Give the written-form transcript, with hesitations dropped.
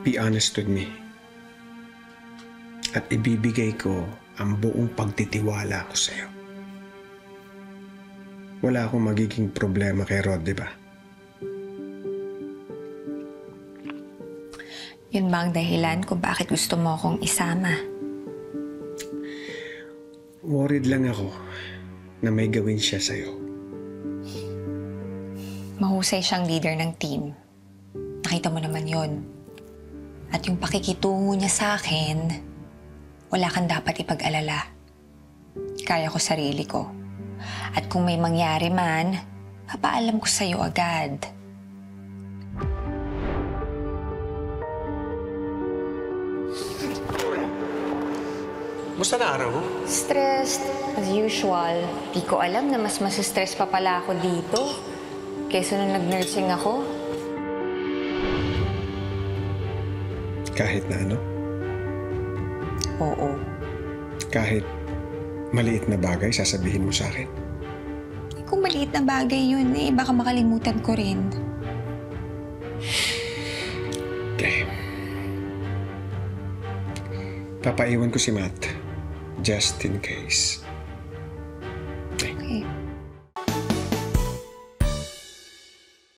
Be honest with me. At ibibigay ko ang buong pagtitiwala ko sa'yo. Wala akong magiging problema kay Rod, di ba? Yun ba ang dahilan kung bakit gusto mo akong isama? Worried lang ako na may gawin siya sa'yo. Mahusay siyang leader ng team. Nakita mo naman yon. At yung pakikitungo niya sa akin, wala kang dapat ipag-alala. Kaya ko sarili ko. At kung may mangyari man, papaalam ko sa'yo agad. Musta na araw mo? Stressed, as usual. Di ko alam na mas masistress pa pala ako dito kaysa nung nag-nursing ako. Kahit na ano? Oo. Kahit maliit na bagay, sasabihin mo sa akin. Kung maliit na bagay yun, baka makalimutan ko rin. Okay. Papaiwan ko si Matt. Just in case.